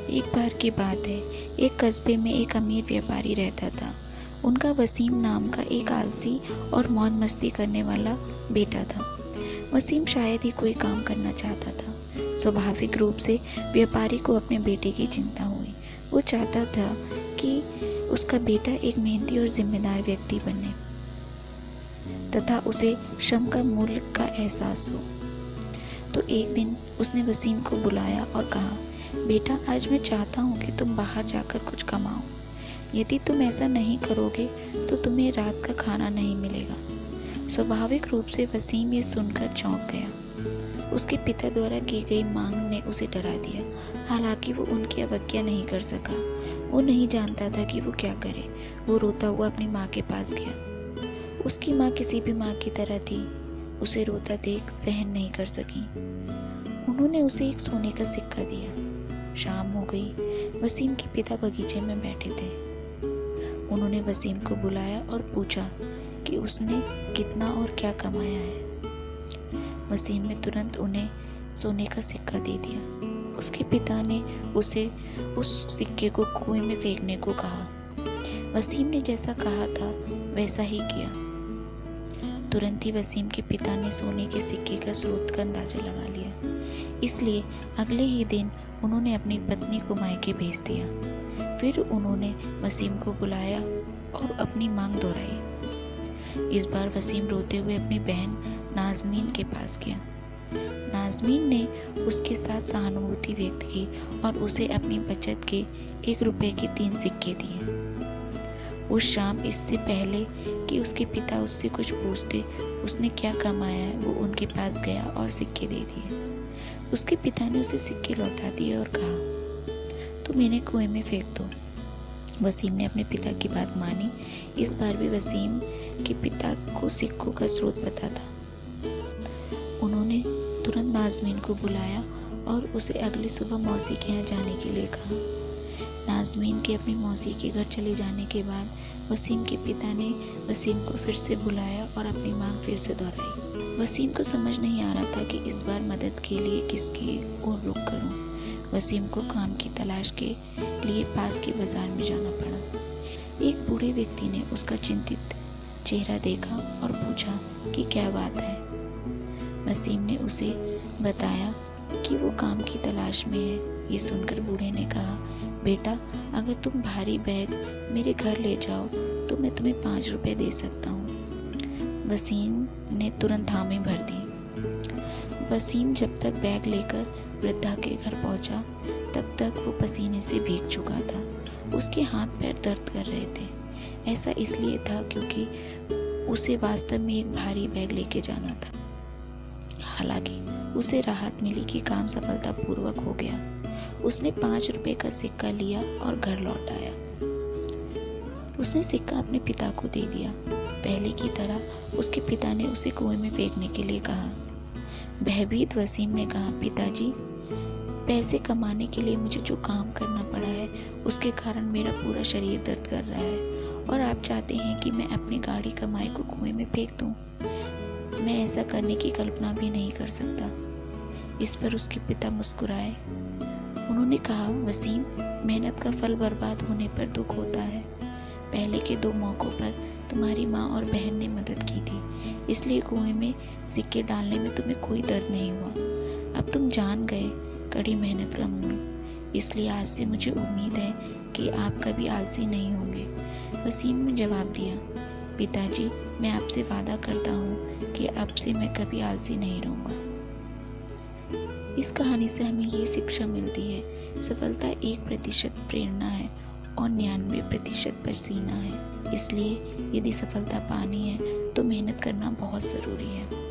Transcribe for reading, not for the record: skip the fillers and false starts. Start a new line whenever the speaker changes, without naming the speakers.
एक बार की बात है, एक कस्बे में एक अमीर व्यापारी रहता था। उनका वसीम नाम का एक आलसी और मौज मस्ती करने वाला बेटा था। वसीम शायद ही कोई काम करना चाहता था। स्वाभाविक रूप से व्यापारी को अपने बेटे की चिंता हुई। वो चाहता था कि उसका बेटा एक मेहनती और जिम्मेदार व्यक्ति बने तथा उसे श्रम का मूल्य का एहसास हो। तो एक दिन उसने वसीम को बुलाया और कहा, बेटा, आज मैं चाहता हूँ कि तुम बाहर जाकर कुछ कमाओ। यदि तुम ऐसा नहीं करोगे तो तुम्हें रात का खाना नहीं मिलेगा। स्वाभाविक रूप से वसीम ये सुनकर चौंक गया। उसके पिता द्वारा की गई मांग ने उसे डरा दिया। हालांकि वो उनकी अवज्ञा नहीं कर सका। वो नहीं जानता था कि वो क्या करे। वो रोता हुआ अपनी माँ के पास गया। उसकी माँ किसी भी माँ की तरह थी। उसे रोता देख सहन नहीं कर सकी। उन्होंने उसे एक सोने का सिक्का दिया। शाम हो गई। वसीम के पिता बगीचे में बैठे थे। उन्होंने वसीम को बुलाया और पूछा कि उसने कितना और क्या कमाया है। वसीम ने तुरंत उन्हें सोने का सिक्का दे दिया। उसके पिता ने उसे उस सिक्के को कुएं में फेंकने को कहा। वसीम ने जैसा कहा था वैसा ही किया। तुरंत ही वसीम के पिता ने सोने के सिक्के का स्रोत का अंदाजा लगा लिया। इसलिए अगले ही दिन उन्होंने अपनी पत्नी को मायके भेज दिया। फिर उन्होंने वसीम को बुलाया और अपनी मांग दोहराई। इस बार वसीम रोते हुए अपनी बहन नाज़मीन के पास गया। नाज़मीन ने उसके साथ सहानुभूति व्यक्त की और उसे अपनी बचत के 1 रुपए के 3 सिक्के दिए। उस शाम, इससे पहले कि उसके पिता उससे कुछ पूछते, उसने क्या कमाया है वो उनके पास गया और सिक्के दे दिए। उसके पिता ने उसे सिक्के लौटा दिए और कहा, तुम इन्हें कुएं में फेंक दो। वसीम ने अपने पिता की बात मानी। इस बार भी वसीम के पिता को सिक्कों का स्रोत पता था। उन्होंने तुरंत नाज़मीन को बुलाया और उसे अगली सुबह मौसी के यहाँ जाने के लिए कहा। नाज़मीन के अपनी मौसी के घर चले जाने के बाद वसीम के पिता ने वसीम को फिर से बुलाया और अपनी मांग फिर से दोहराई। वसीम को समझ नहीं आ रहा था कि इस बार मदद के लिए किसकी ओर रुख करूं। वसीम को काम की तलाश के लिए पास के बाजार में जाना पड़ा। एक बूढ़े व्यक्ति ने उसका चिंतित चेहरा देखा और पूछा कि क्या बात है। वसीम ने उसे बताया कि वो काम की तलाश में है। ये सुनकर बूढ़े ने कहा, बेटा, अगर तुम भारी बैग मेरे घर ले जाओ तो मैं तुम्हें 5 रुपए दे सकता हूँ। वसीम ने तुरंत हामी भर दी। वसीम जब तक बैग लेकर वृद्धा के घर पहुंचा तब तक वो पसीने से भीग चुका था। उसके हाथ पैर दर्द कर रहे थे। ऐसा इसलिए था क्योंकि उसे वास्तव में एक भारी बैग लेके जाना था। हालांकि उसे राहत मिली कि काम सफलतापूर्वक हो गया। उसने 5 रुपए का सिक्का लिया और घर लौट आया। उसने सिक्का अपने पिता को दे दिया। पहले की तरह उसके पिता ने उसे कुएं में फेंकने के लिए कहा। भयभीत वसीम ने कहा, पिताजी, पैसे कमाने के लिए मुझे जो काम करना पड़ा है उसके कारण मेरा पूरा शरीर दर्द कर रहा है और आप चाहते हैं कि मैं अपनी गाढ़ी कमाई को कुएं में फेंक दूं। मैं ऐसा करने की कल्पना भी नहीं कर सकता। इस पर उसके पिता मुस्कुराए। उन्होंने कहा, वसीम, मेहनत का फल बर्बाद होने पर दुख होता है। पहले के 2 मौकों पर तुम्हारी माँ और बहन ने मदद की थी, इसलिए कुएं में सिक्के डालने में तुम्हें कोई दर्द नहीं हुआ। अब तुम जान गए कड़ी मेहनत का मूल्य, इसलिए आज से मुझे उम्मीद है कि आप कभी आलसी नहीं होंगे। वसीम ने जवाब दिया, पिताजी, मैं आपसे वादा करता हूँ कि अब से मैं कभी आलसी नहीं रहूँगा। इस कहानी से हमें ये शिक्षा मिलती है, सफलता 1% प्रेरणा है और 99% पसीना है। इसलिए यदि सफलता पानी है तो मेहनत करना बहुत ज़रूरी है।